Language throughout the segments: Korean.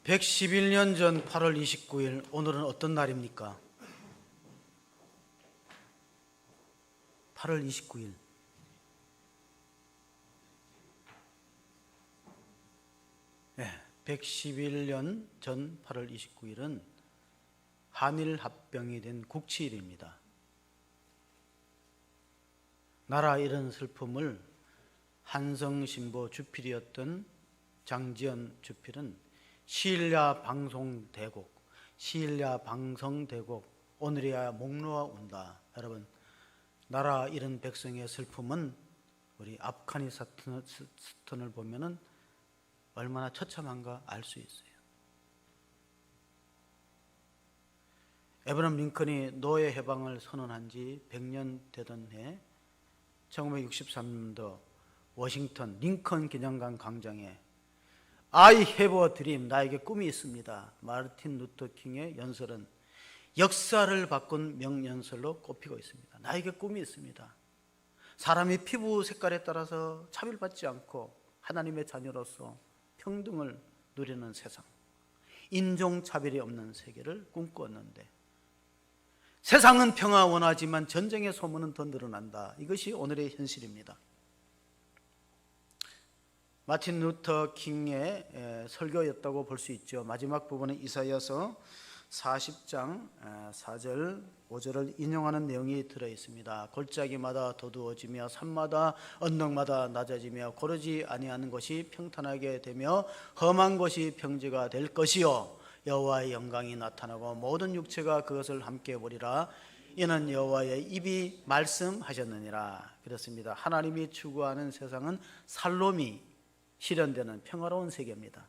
111년 전 8월 29일, 오늘은 어떤 날입니까? 8월 29일. 네, 111년 전 8월 29일은 한일 합병이 된 국치일입니다. 나라 잃은 슬픔을 한성신보 주필이었던 장지연 주필은 시일야 방송대곡, 시일야 방송대곡, 오늘이야 목놓아 운다. 여러분, 나라 잃은 백성의 슬픔은 우리 아프가니스탄을 보면은 얼마나 처참한가 알 수 있어요. 에브라함 링컨이 노예 해방을 선언한 지 100년 되던 해 1963년도 워싱턴 링컨 기념관 광장에 I have a dream, 나에게 꿈이 있습니다. 마르틴 루터 킹의 연설은 역사를 바꾼 명연설로 꼽히고 있습니다. 나에게 꿈이 있습니다. 사람이 피부 색깔에 따라서 차별받지 않고 하나님의 자녀로서 평등을 누리는 세상, 인종차별이 없는 세계를 꿈꾸었는데 세상은 평화 원하지만 전쟁의 소문은 더 늘어난다. 이것이 오늘의 현실입니다. 마틴 루터 킹의 설교였다고 볼 수 있죠. 마지막 부분은 이사야서 40장 4절 5절을 인용하는 내용이 들어있습니다. 골짜기마다 도두어지며 산마다 언덕마다 낮아지며 고르지 아니하는 것이 평탄하게 되며 험한 것이 평지가 될 것이요 여호와의 영광이 나타나고 모든 육체가 그것을 함께 보리라. 이는 여호와의 입이 말씀하셨느니라. 그렇습니다. 하나님이 추구하는 세상은 살롬이 실현되는 평화로운 세계입니다.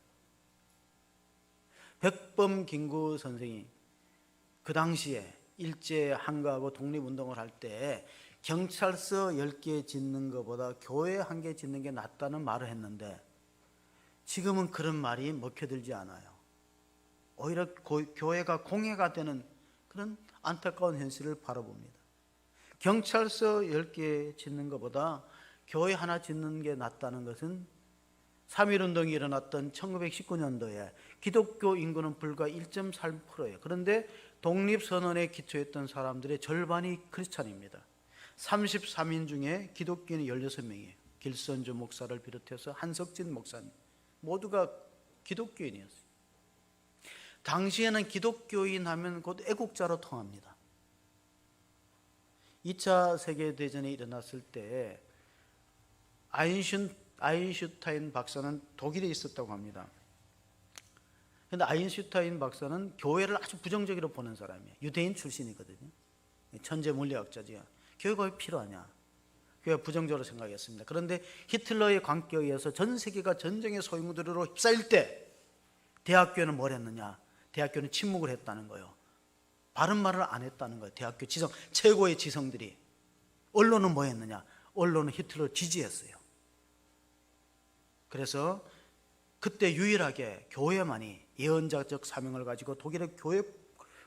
백범김구 선생이 그 당시에 일제 항거하고 독립운동을 할 때 경찰서 10개 짓는 것보다 교회 1개 짓는 게 낫다는 말을 했는데 지금은 그런 말이 먹혀들지 않아요. 오히려 교회가 공해가 되는 그런 안타까운 현실을 바라봅니다. 경찰서 10개 짓는 것보다 교회 하나 짓는 게 낫다는 것은 3.1운동이 일어났던 1919년도에 기독교 인구는 불과 1.3%예요. 그런데 독립선언에 기초했던 사람들의 절반이 크리스찬입니다. 33인 중에 기독교인이 16명이에요. 길선주 목사를 비롯해서 한석진 목사님 모두가 기독교인이었어요. 당시에는 기독교인 하면 곧 애국자로 통합니다. 2차 세계대전이 일어났을 때 아인슈타인 박사는 독일에 있었다고 합니다. 그런데 아인슈타인 박사는 교회를 아주 부정적으로 보는 사람이에요. 유대인 출신이거든요. 천재 물리학자지요. 교회가 왜 필요하냐? 교회가 부정적으로 생각했습니다. 그런데 히틀러의 관계에 의해서 전 세계가 전쟁의 소용돌이로 휩싸일 때 대학교는 뭘 했느냐? 대학교는 침묵을 했다는 거예요. 바른 말을 안 했다는 거예요. 대학교 지성, 최고의 지성들이. 언론은 뭐 했느냐? 언론은 히틀러를 지지했어요. 그래서 그때 유일하게 교회만이 예언자적 사명을 가지고 독일의 교회,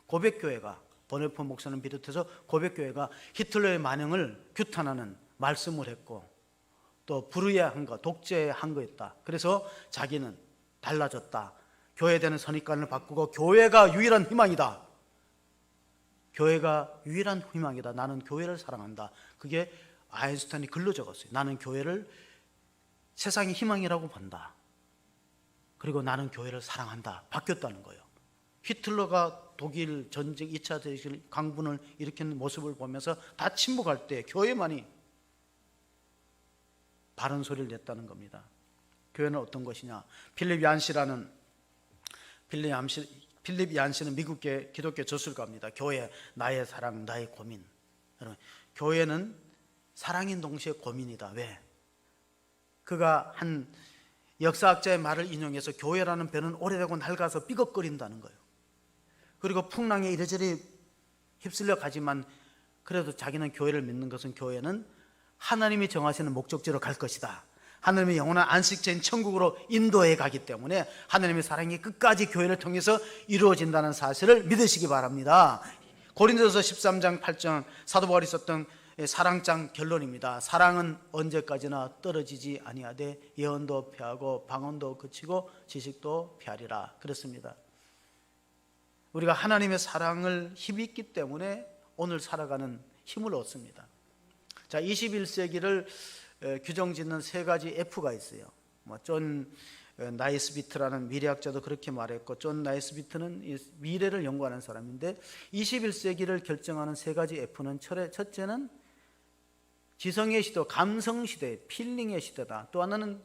고백교회가 보네포 목사는 비롯해서 고백교회가 히틀러의 만행을 규탄하는 말씀을 했고 또 불의한 거, 독재한 거였다. 그래서 자기는 달라졌다. 교회되는 선입관을 바꾸고 교회가 유일한 희망이다. 교회가 유일한 희망이다. 나는 교회를 사랑한다. 그게 아인슈타인이 글로 적었어요. 나는 교회를 세상의 희망이라고 본다. 그리고 나는 교회를 사랑한다. 바뀌었다는 거예요. 히틀러가 독일 전쟁 2차 대전 강분을 일으키는 모습을 보면서 다 침묵할 때 교회만이 바른 소리를 냈다는 겁니다. 교회는 어떤 것이냐? 필립 얀시는 미국의 기독교 저술가입니다. 교회, 나의 사랑, 나의 고민. 여러분, 교회는 사랑인 동시에 고민이다. 왜? 그가 한 역사학자의 말을 인용해서 교회라는 배는 오래되고 낡아서 삐걱거린다는 거예요. 그리고 풍랑에 이리저리 휩쓸려 가지만 그래도 자기는 교회를 믿는 것은 교회는 하나님이 정하시는 목적지로 갈 것이다. 하나님의 영원한 안식처인 천국으로 인도해 가기 때문에 하나님의 사랑이 끝까지 교회를 통해서 이루어진다는 사실을 믿으시기 바랍니다. 고린도서 13장 8절 사도 바울이 썼던 사랑장 결론입니다. 사랑은 언제까지나 떨어지지 아니하되 예언도 패하고 방언도 그치고 지식도 패하리라. 그렇습니다. 우리가 하나님의 사랑을 힘입기 때문에 오늘 살아가는 힘을 얻습니다. 자, 21세기를 규정짓는 세 가지 F가 있어요. 존 나이스비트라는 미래학자도 그렇게 말했고, 존 나이스비트는 미래를 연구하는 사람인데 21세기를 결정하는 세 가지 F는 첫째는 지성의 시대, 감성 시대, 필링의 시대다. 또 하나는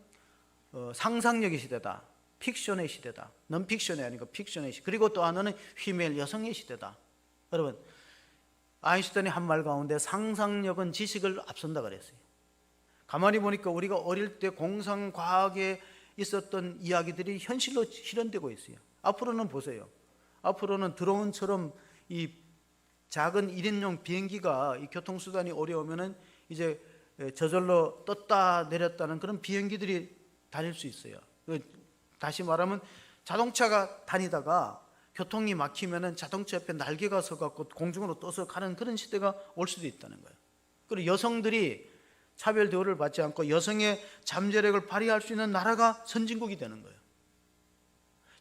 상상력의 시대다. 픽션의 시대다. 넌픽션이 아니고 픽션의 시대. 그리고 또 하나는 휘메일 여성의 시대다. 여러분, 아인슈타인이 한 말 가운데 상상력은 지식을 앞선다 그랬어요. 가만히 보니까 우리가 어릴 때 공상과학에 있었던 이야기들이 현실로 실현되고 있어요. 앞으로는 보세요. 앞으로는 드론처럼 이 작은 1인용 비행기가 이 교통수단이 어려우면은 이제 저절로 떴다 내렸다는 그런 비행기들이 다닐 수 있어요. 다시 말하면 자동차가 다니다가 교통이 막히면은 자동차 옆에 날개가 서갖고 공중으로 떠서 가는 그런 시대가 올 수도 있다는 거예요. 그리고 여성들이 차별 대우를 받지 않고 여성의 잠재력을 발휘할 수 있는 나라가 선진국이 되는 거예요.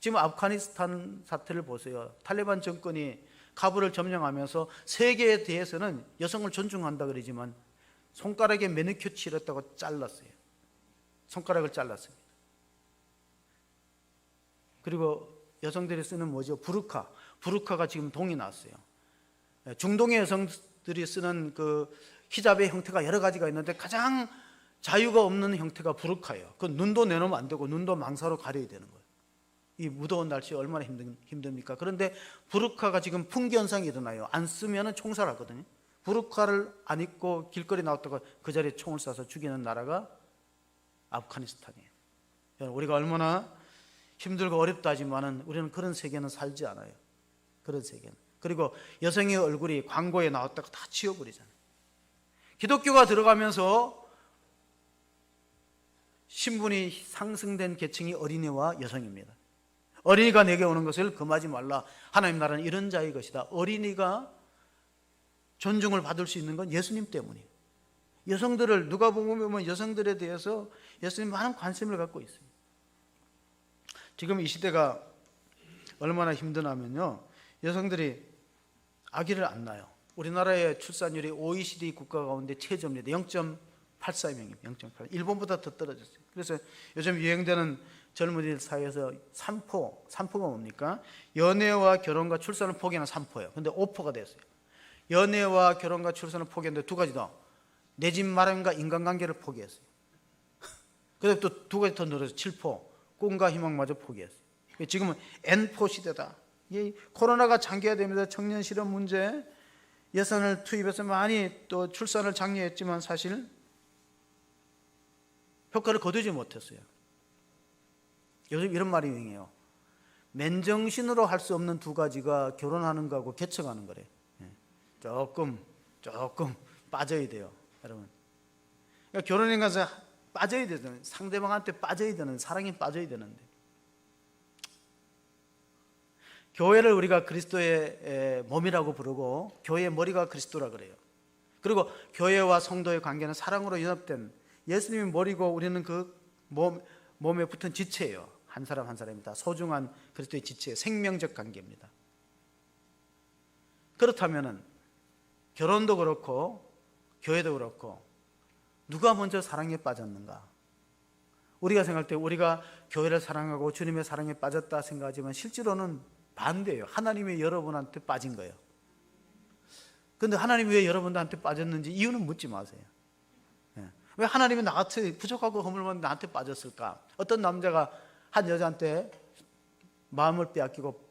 지금 아프가니스탄 사태를 보세요. 탈레반 정권이 카불을 점령하면서 세계에 대해서는 여성을 존중한다 그러지만 손가락에 매니큐어 칠했다고 잘랐어요. 손가락을 잘랐습니다. 그리고 여성들이 쓰는 뭐죠? 부르카. 부르카가 지금 동이 났어요. 중동의 여성들이 쓰는 그 히잡의 형태가 여러 가지가 있는데 가장 자유가 없는 형태가 부르카예요. 그 눈도 내놓으면 안 되고 눈도 망사로 가려야 되는 거예요. 이 무더운 날씨에 얼마나 힘듭니까? 그런데 부르카가 지금 풍기 현상이 일어나요. 안 쓰면 총살하거든요. 부르카를 안 입고 길거리 나왔다가 그 자리에 총을 쏴서 죽이는 나라가 아프가니스탄이에요. 우리가 얼마나 힘들고 어렵다 하지만은 우리는 그런 세계는 살지 않아요. 그런 세계는. 그리고 여성의 얼굴이 광고에 나왔다가 다 지워버리잖아요. 기독교가 들어가면서 신분이 상승된 계층이 어린이와 여성입니다. 어린이가 내게 오는 것을 금하지 말라. 하나님 나라는 이런 자의 것이다. 어린이가 존중을 받을 수 있는 건 예수님 때문이에요. 여성들을 누가복음에 보면 여성들에 대해서 예수님 많은 관심을 갖고 있어요. 지금 이 시대가 얼마나 힘드냐면요, 여성들이 아기를 안 낳아요. 우리나라의 출산율이 OECD 국가 가운데 최저입니다. 0.84명입니다. 0.8. 일본보다 더 떨어졌어요. 그래서 요즘 유행되는 젊은이들 사이에서 3포가 뭡니까? 연애와 결혼과 출산을 포기하는 3포예요. 근데 5포가 됐어요. 연애와 결혼과 출산을 포기했는데 두 가지 더. 내 집 마련과 인간관계를 포기했어요. 그래서 또 두 가지 더 늘어서 7포. 꿈과 희망마저 포기했어요. 지금은 N포 시대다. 코로나가 장기화되면서 청년 실업 문제, 예산을 투입해서 많이 또 출산을 장려했지만 사실 효과를 거두지 못했어요. 요즘 이런 말이 유행해요. 맨정신으로 할 수 없는 두 가지가 결혼하는 거하고 개척하는 거래요. 조금 빠져야 돼요, 여러분. 그러니까 결혼에 가서 빠져야 되잖아요. 상대방한테 빠져야 되는, 사랑에 빠져야 되는데. 교회를 우리가 그리스도의 몸이라고 부르고 교회의 머리가 그리스도라 그래요. 그리고 교회와 성도의 관계는 사랑으로 연합된, 예수님이 머리고 우리는 그 몸에 붙은 지체예요. 한 사람 한 사람입니다. 소중한 그리스도의 지체, 생명적 관계입니다. 그렇다면은 결혼도 그렇고 교회도 그렇고 누가 먼저 사랑에 빠졌는가? 우리가 생각할 때 우리가 교회를 사랑하고 주님의 사랑에 빠졌다 생각하지만 실제로는 반대예요. 하나님이 여러분한테 빠진 거예요. 그런데 하나님이 왜 여러분한테 빠졌는지 이유는 묻지 마세요. 왜 하나님이 나한테 부족하고 허물만 나한테 빠졌을까? 어떤 남자가 한 여자한테 마음을 빼앗기고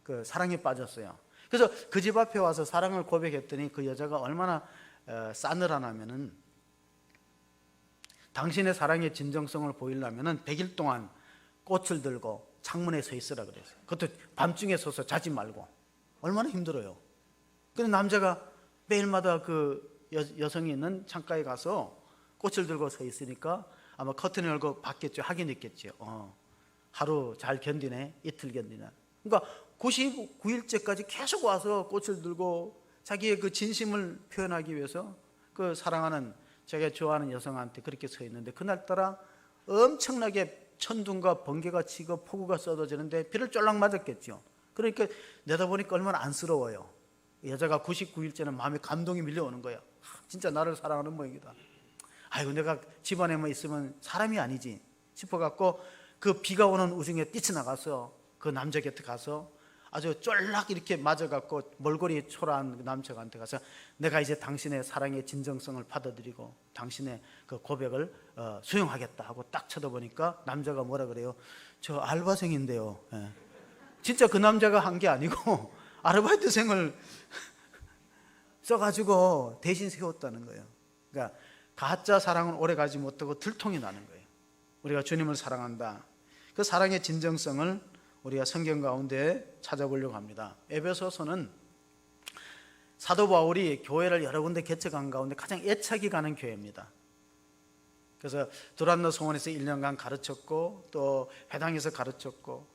그 사랑에 빠졌어요. 그래서 그 집 앞에 와서 사랑을 고백했더니 그 여자가 얼마나 싸늘하냐면은, 당신의 사랑의 진정성을 보이려면은 100일 동안 꽃을 들고 창문에 서 있으라 그랬어요. 그것도 밤중에 서서 자지 말고. 얼마나 힘들어요. 근데 남자가 매일마다 그 여성이 있는 창가에 가서 꽃을 들고 서 있으니까 아마 커튼을 열고 봤겠죠. 하긴 했겠죠. 하루 잘 견디네, 이틀 견디네. 그러니까 99일째까지 계속 와서 꽃을 들고 자기의 그 진심을 표현하기 위해서 그 사랑하는 제가 좋아하는 여성한테 그렇게 서 있는데 그날따라 엄청나게 천둥과 번개가 치고 폭우가 쏟아지는데 비를 쫄락 맞았겠죠. 그러니까 내다보니까 얼마나 안쓰러워요. 여자가 99일째는 마음에 감동이 밀려오는 거예요. 진짜 나를 사랑하는 모양이다. 아이고 내가 집안에만 있으면 사람이 아니지 싶어갖고 그 비가 오는 우중에 뛰쳐나가서 그 남자 곁에 가서 아주 쫄락 이렇게 맞아갖고 몰골이 초라한 그 남자한테 가서 내가 이제 당신의 사랑의 진정성을 받아들이고 당신의 그 고백을 수용하겠다 하고 딱 쳐다보니까 남자가 뭐라 그래요? 저 알바생인데요. 예. 진짜 그 남자가 한 게 아니고 아르바이트생을 써가지고 대신 세웠다는 거예요. 그러니까 가짜 사랑은 오래가지 못하고 들통이 나는 거예요. 우리가 주님을 사랑한다. 그 사랑의 진정성을 우리가 성경 가운데 찾아보려고 합니다. 에베소서는 사도 바울이 교회를 여러 군데 개척한 가운데 가장 애착이 가는 교회입니다. 그래서 두란노 성원에서 1년간 가르쳤고 또 회당에서 가르쳤고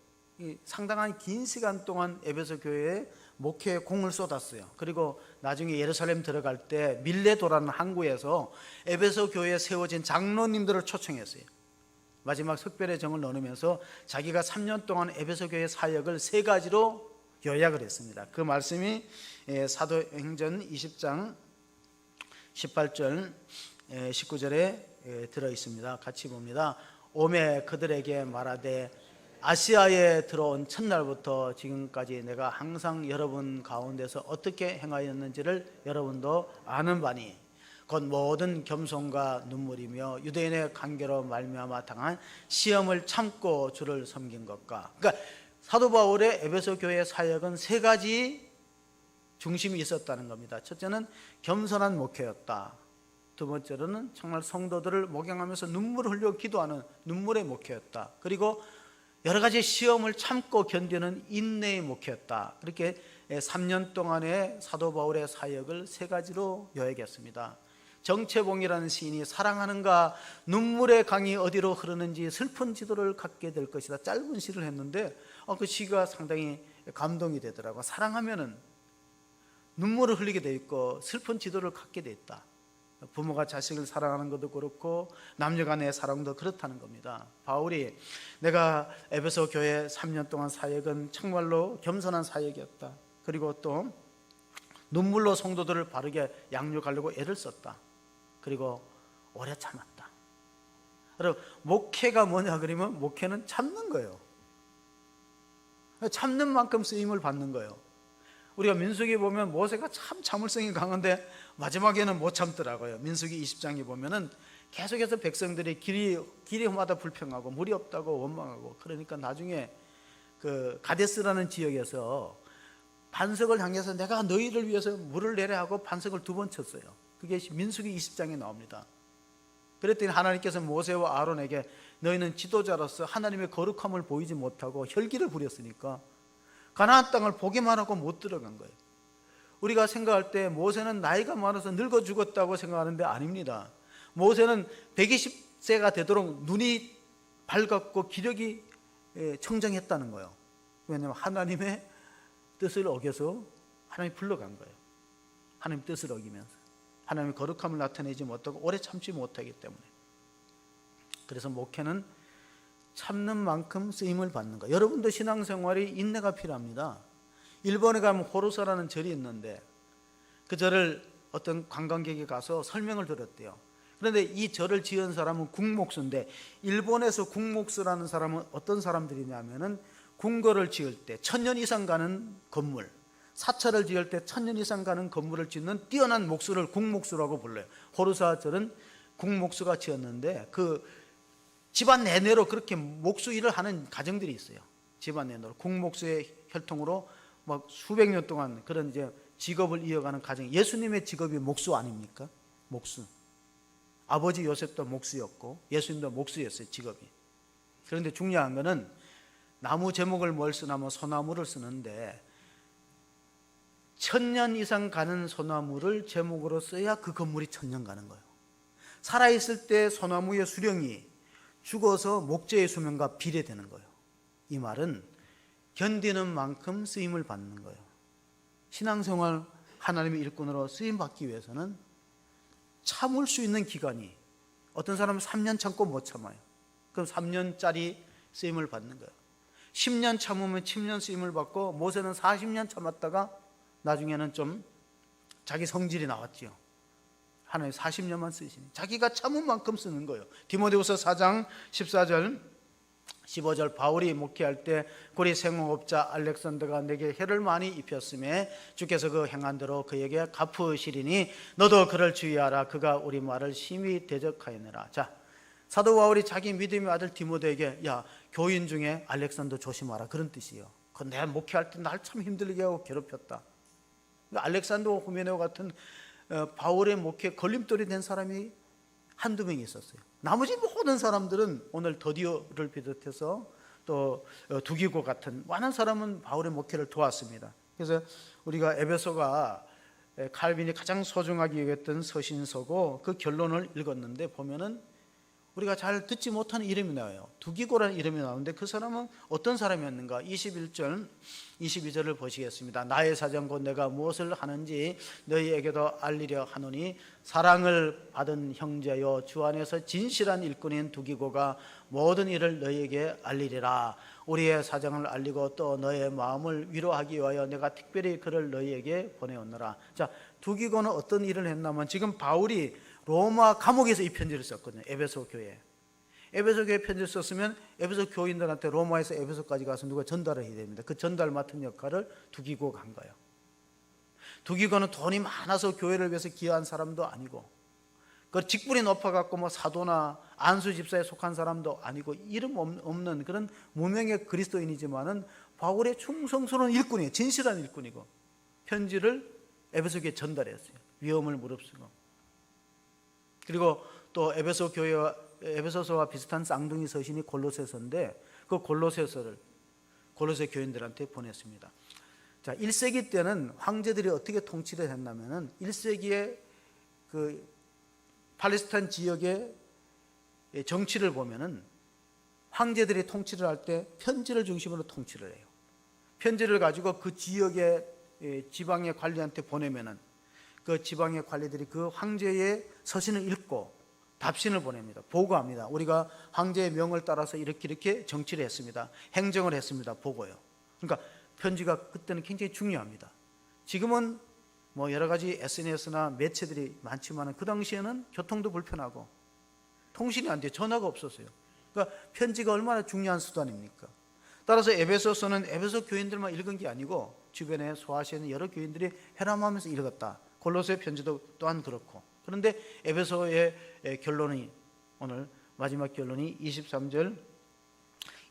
상당한 긴 시간 동안 에베소 교회에 목회에 공을 쏟았어요. 그리고 나중에 예루살렘 들어갈 때 밀레도라는 항구에서 에베소 교회에 세워진 장로님들을 초청했어요. 마지막 석별의 정을 나누면서 자기가 3년 동안 에베소 교회 사역을 3가지로 요약을 했습니다. 그 말씀이 사도행전 20장 18절 19절에 들어 있습니다. 같이 봅니다. 오매 그들에게 말하되 아시아에 들어온 첫날부터 지금까지 내가 항상 여러분 가운데서 어떻게 행하였는지를 여러분도 아는 바니 곧 모든 겸손과 눈물이며 유대인의 관계로 말미암아 당한 시험을 참고 주를 섬긴 것과, 그러니까 사도 바울의 에베소 교회 사역은 3가지 중심이 있었다는 겁니다. 첫째는 겸손한 목회였다. 두 번째로는 정말 성도들을 목양하면서 눈물을 흘려 기도하는 눈물의 목회였다. 그리고 여러 가지 시험을 참고 견디는 인내의 목회였다. 그렇게 3년 동안의 사도 바울의 사역을 3가지로 요약했습니다. 정채봉이라는 시인이 사랑하는가 눈물의 강이 어디로 흐르는지 슬픈 지도를 갖게 될 것이다. 짧은 시를 했는데 그 시가 상당히 감동이 되더라고요. 사랑하면은 눈물을 흘리게 돼 있고 슬픈 지도를 갖게 돼 있다. 부모가 자식을 사랑하는 것도 그렇고 남녀간의 사랑도 그렇다는 겁니다. 바울이 내가 에베소 교회 3년 동안 사역은 정말로 겸손한 사역이었다. 그리고 또 눈물로 성도들을 바르게 양육하려고 애를 썼다. 그리고 오래 참았다. 여러분 목회가 뭐냐 그러면 목회는 참는 거예요. 참는 만큼 쓰임을 받는 거예요. 우리가 민수기 보면 모세가 참 참을성이 강한데 마지막에는 못 참더라고요. 민수기 20장에 보면은 계속해서 백성들이 길이 험하다 불평하고 물이 없다고 원망하고, 그러니까 나중에 그 가데스라는 지역에서 반석을 향해서 내가 너희를 위해서 물을 내려 하고 반석을 2번 쳤어요. 그게 민수기 20장에 나옵니다. 그랬더니 하나님께서 모세와 아론에게 너희는 지도자로서 하나님의 거룩함을 보이지 못하고 혈기를 부렸으니까 가나안 땅을 보기만 하고 못 들어간 거예요. 우리가 생각할 때 모세는 나이가 많아서 늙어 죽었다고 생각하는데 아닙니다. 모세는 120세가 되도록 눈이 밝았고 기력이 청정했다는 거예요. 왜냐하면 하나님의 뜻을 어겨서 하나님이 불러간 거예요. 하나님 뜻을 어기면서 하나님의 거룩함을 나타내지 못하고 오래 참지 못하기 때문에. 그래서 목회는 참는 만큼 쓰임을 받는 거예요. 여러분도 신앙생활이 인내가 필요합니다. 일본에 가면 호루사라는 절이 있는데 그 절을 어떤 관광객이 가서 설명을 들었대요. 그런데 이 절을 지은 사람은 국목수인데 일본에서 국목수라는 사람은 어떤 사람들이냐면은 궁궐을 지을 때 1000년 이상 가는 건물, 사찰을 지을 때 1000년 이상 가는 건물을 짓는 뛰어난 목수를 국목수라고 불러요. 호루사 절은 국목수가 지었는데 그 집안 내내로 그렇게 목수 일을 하는 가정들이 있어요. 집안 내내로 국목수의 혈통으로 막 수백 년 동안 그런 이제 직업을 이어가는 가정. 예수님의 직업이 목수 아닙니까? 목수. 아버지 요셉도 목수였고 예수님도 목수였어요, 직업이. 그런데 중요한 거는 나무 제목을 뭘 쓰냐면 소나무를 쓰는데 1000년 이상 가는 소나무를 제목으로 써야 그 건물이 1000년 가는 거예요. 살아있을 때 소나무의 수령이 죽어서 목재의 수명과 비례되는 거예요. 이 말은 견디는 만큼 쓰임을 받는 거예요. 신앙생활 하나님의 일꾼으로 쓰임받기 위해서는 참을 수 있는 기간이, 어떤 사람은 3년 참고 못 참아요. 그럼 3년짜리 쓰임을 받는 거예요. 10년 참으면 10년 쓰임을 받고, 모세는 40년 참았다가 나중에는 좀 자기 성질이 나왔지요. 하나님 40년만 쓰시니 자기가 참은 만큼 쓰는 거예요. 디모데후서 4장 14절 15절 바울이 목회할 때 고리 생업자 알렉산더가 내게 해를 많이 입혔음에 주께서 그 행한 대로 그에게 갚으시리니 너도 그를 주의하라. 그가 우리 말을 심히 대적하였느라. 자, 사도 바울이 자기 믿음의 아들 디모데에게 야, 교인 중에 알렉산더 조심하라, 그런 뜻이에요. 그 내가 목회할 때 날 참 힘들게 하고 괴롭혔다. 알렉산더 후메네오 같은 바울의 목회에 걸림돌이 된 사람이 한두 명이 있었어요. 나머지 모든 사람들은 오늘 더디오를 비롯해서 또 두기고 같은 많은 사람은 바울의 목회를 도왔습니다. 그래서 우리가 에베소가 칼빈이 가장 소중하게 여겼던 서신서고, 그 결론을 읽었는데 보면은 우리가 잘 듣지 못하는 이름이 나와요. 두기고라는 이름이 나오는데 그 사람은 어떤 사람이었는가? 21절 22절을 보시겠습니다. 나의 사정 곧 내가 무엇을 하는지 너희에게도 알리려 하노니 사랑을 받은 형제요 주 안에서 진실한 일꾼인 두기고가 모든 일을 너희에게 알리리라. 우리의 사정을 알리고 또 너의 마음을 위로하기 위하여 내가 특별히 그를 너희에게 보내었노라. 자, 두기고는 어떤 일을 했냐면, 지금 바울이 로마 감옥에서 이 편지를 썼거든요. 에베소 교회에. 에베소 교회에 편지를 썼으면 에베소 교인들한테 로마에서 에베소까지 가서 누가 전달을 해야 됩니다. 그 전달 맡은 역할을 두기고가 한 거예요. 두기고는 돈이 많아서 교회를 위해서 기여한 사람도 아니고, 그 직분이 높아갖고 뭐 사도나 안수 집사에 속한 사람도 아니고, 이름 없는 그런 무명의 그리스도인이지만은 바울의 충성스러운 일꾼이에요. 진실한 일꾼이고, 편지를 에베소 교회에 전달했어요. 위험을 무릅쓰고. 그리고 또 에베소 교회와 에베소서와 비슷한 쌍둥이 서신이 골로새서인데, 그 골로새서를 골로새 교인들한테 보냈습니다. 자, 1세기 때는 황제들이 어떻게 통치를 했냐면은, 1세기에 그 팔레스타인 지역의 정치를 보면은 황제들이 통치를 할 때 편지를 중심으로 통치를 해요. 편지를 가지고 그 지역의 지방의 관리한테 보내면은 그 지방의 관리들이 그 황제의 서신을 읽고 답신을 보냅니다. 보고합니다. 우리가 황제의 명을 따라서 이렇게 정치를 했습니다. 행정을 했습니다. 보고요. 그러니까 편지가 그때는 굉장히 중요합니다. 지금은 뭐 여러 가지 SNS나 매체들이 많지만 그 당시에는 교통도 불편하고 통신이 안 돼요. 전화가 없었어요. 그러니까 편지가 얼마나 중요한 수단입니까? 따라서 에베소서는 에베소 교인들만 읽은 게 아니고 주변에 소아시아는 여러 교인들이 회람하면서 읽었다. 골로새 편지도 또한 그렇고. 그런데 에베소의 결론이, 오늘 마지막 결론이 23절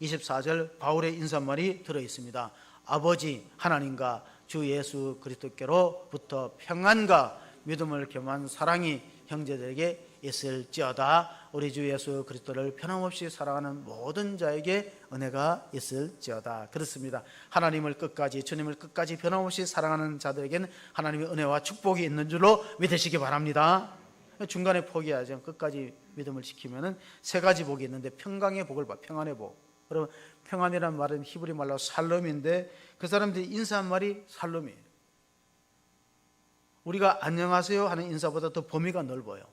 24절 바울의 인사말이 들어있습니다. 아버지 하나님과 주 예수 그리스도께로부터 평안과 믿음을 겸한 사랑이 형제들에게 있을지어다. 우리 주 예수 그리스도를 변함없이 사랑하는 모든 자에게 은혜가 있을지어다. 그렇습니다. 하나님을 끝까지, 주님을 끝까지 변함없이 사랑하는 자들에게는 하나님의 은혜와 축복이 있는 줄로 믿으시기 바랍니다. 중간에 포기하죠. 끝까지 믿음을 지키면은 세 가지 복이 있는데, 평강의 복을 봐. 평안의 복. 그럼 평안이란 말은 히브리 말로 살롬인데, 그 사람들이 인사한 말이 살롬이에요. 우리가 안녕하세요 하는 인사보다 더 범위가 넓어요.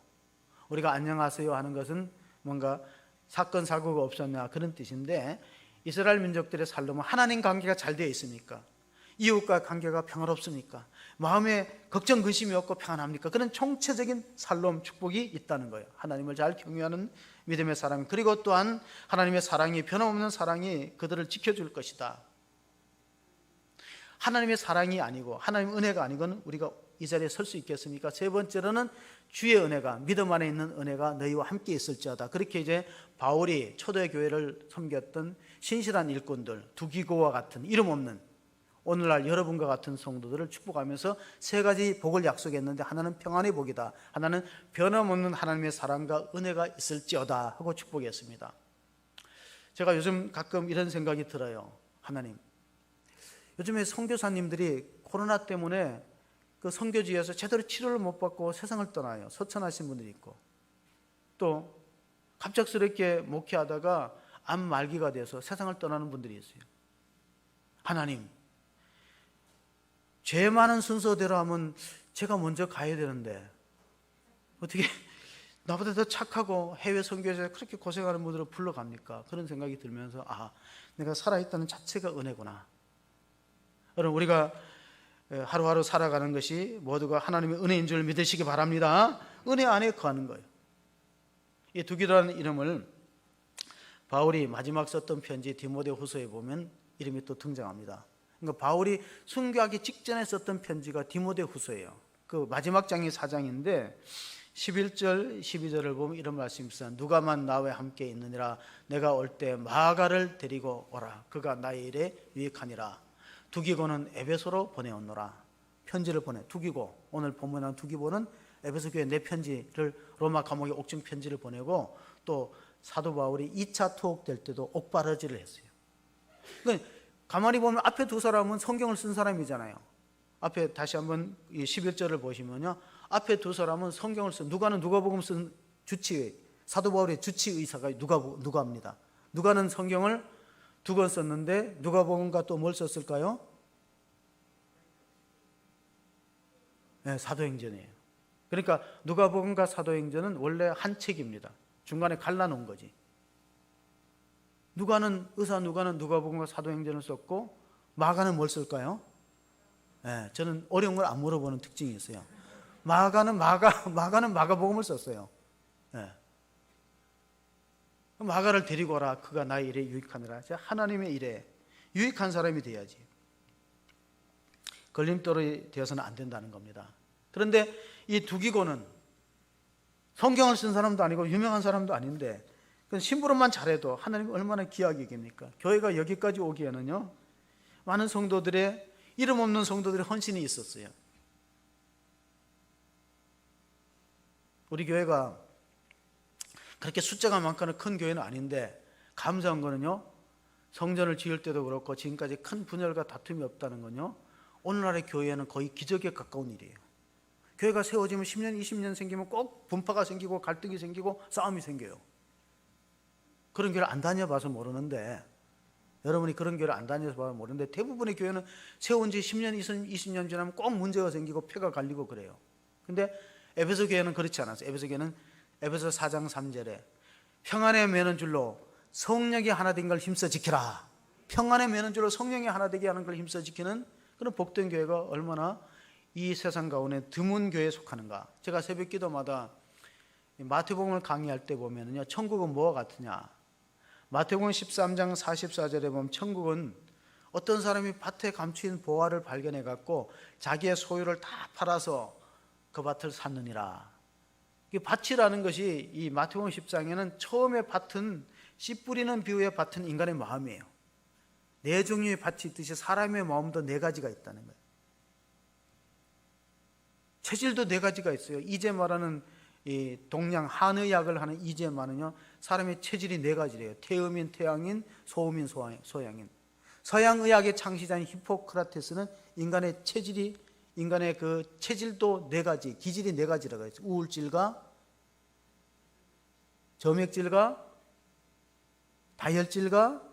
우리가 안녕하세요 하는 것은 뭔가 사건 사고가 없었냐 그런 뜻인데, 이스라엘 민족들의 살롬은 하나님 관계가 잘 되어 있습니까? 이웃과 관계가 평화롭습니까? 마음에 걱정 근심이 없고 평안합니까? 그런 총체적인 살롬 축복이 있다는 거예요. 하나님을 잘 경외하는 믿음의 사람, 그리고 또한 하나님의 사랑이, 변함없는 사랑이 그들을 지켜줄 것이다. 하나님의 사랑이 아니고 하나님의 은혜가 아니고는 우리가 이 자리에 설 수 있겠습니까? 세 번째로는 주의 은혜가, 믿음 안에 있는 은혜가 너희와 함께 있을지어다. 그렇게 이제 바울이 초대교회를 섬겼던 신실한 일꾼들, 두기고와 같은 이름 없는 오늘날 여러분과 같은 성도들을 축복하면서 세 가지 복을 약속했는데, 하나는 평안의 복이다, 하나는 변함없는 하나님의 사랑과 은혜가 있을지어다 하고 축복했습니다. 제가 요즘 가끔 이런 생각이 들어요. 하나님, 요즘에 선교사님들이 코로나 때문에 그 선교지에서 제대로 치료를 못 받고 세상을 떠나요. 소천하신 분들이 있고, 또 갑작스럽게 목회하다가 암 말기가 돼서 세상을 떠나는 분들이 있어요. 하나님, 죄 많은 순서대로 하면 제가 먼저 가야 되는데 어떻게 나보다 더 착하고 해외 선교에서 그렇게 고생하는 분들을 불러갑니까? 그런 생각이 들면서 내가 살아있다는 자체가 은혜구나. 여러분, 우리가 하루하루 살아가는 것이 모두가 하나님의 은혜인 줄 믿으시기 바랍니다. 은혜 안에 거하는 거예요. 이 두기도라는 이름을 바울이 마지막 썼던 편지 디모데후서에 보면 이름이 또 등장합니다. 그러니까 바울이 순교하기 직전에 썼던 편지가 디모데후서예요. 그 마지막 장이 4장인데 11절 12절을 보면 이런 말씀이 있어요. 누가만 나와 함께 있느니라. 내가 올 때 마가를 데리고 오라. 그가 나의 일에 유익하니라. 두기고는 에베소로 보내었노라. 편지를 보내. 두기고, 오늘 본문한 두기고는 에베소 교회 내 편지를 로마 감옥에 옥중 편지를 보내고, 또 사도 바울이 2차 투옥될 때도 옥바러지를 했어요. 그러니까 가만히 보면 앞에 두 사람은 성경을 쓴 사람이잖아요. 앞에 다시 한번 11절을 보시면요, 앞에 두 사람은 성경을 쓴, 누가는 누가복음 쓴 주치의, 사도 바울의 주치의사가 누가입니다. 누가는 성경을 2권 썼는데 누가복음과 또 뭘 썼을까요? 네, 사도행전이에요. 그러니까 누가복음과 사도행전은 원래 한 책입니다. 중간에 갈라놓은 거지. 누가는 누가복음과 사도행전을 썼고, 마가는 뭘 쓸까요? 네, 저는 어려운 걸 안 물어보는 특징이 있어요. 마가는 마가복음을 썼어요. 네. 마가를 데리고 오라. 그가 나의 일에 유익하니라. 하나님의 일에 유익한 사람이 돼야지. 걸림돌이 되어서는 안 된다는 겁니다. 그런데 이 두기고는 성경을 쓴 사람도 아니고 유명한 사람도 아닌데 심부름만 잘해도 하나님이 얼마나 귀하게 여깁니까? 교회가 여기까지 오기에는요, 많은 성도들의, 이름 없는 성도들의 헌신이 있었어요. 우리 교회가 그렇게 숫자가 많거나 큰 교회는 아닌데 감사한 거는요, 성전을 지을 때도 그렇고 지금까지 큰 분열과 다툼이 없다는 건요, 오늘날의 교회는 거의 기적에 가까운 일이에요. 교회가 세워지면 10년, 20년 생기면 꼭 분파가 생기고 갈등이 생기고 싸움이 생겨요. 그런 교회를 안 다녀봐서 모르는데, 여러분이 그런 교회를 안 다녀봐서 모르는데, 대부분의 교회는 세운 지 10년, 20년 지나면 꼭 문제가 생기고 폐가 갈리고 그래요. 근데 에베소 교회는 그렇지 않았어요. 에베소 교회는 에베소 4장 3절에 평안에 매는 줄로 성령이 하나 된 걸 힘써 지키라. 평안에 매는 줄로 성령이 하나 되게 하는 걸 힘써 지키는 그런 복된 교회가 얼마나 이 세상 가운데 드문 교회에 속하는가. 제가 새벽 기도마다 마태복음을 강의할 때 보면요, 천국은 뭐와 같으냐. 마태복음 13장 44절에 보면 천국은 어떤 사람이 밭에 감추인 보화를 발견해 갖고 자기의 소유를 다 팔아서 그 밭을 샀느니라. 이 밭이라는 것이 이 마태복음 10장에는 처음에 밭은, 씨 뿌리는 비유의 밭은 인간의 마음이에요. 네 종류의 밭이 있듯이 사람의 마음도 네 가지가 있다는 거예요. 체질도 네 가지가 있어요. 이제 말하는 이 동양 한의학을 하는 이제 말은요, 사람의 체질이 네 가지래요. 태음인, 태양인, 소음인, 소양인. 서양의학의 창시자인 히포크라테스는 인간의 그 체질도 네 가지, 기질이 네 가지라고 했어요. 우울질과 점액질과 다혈질과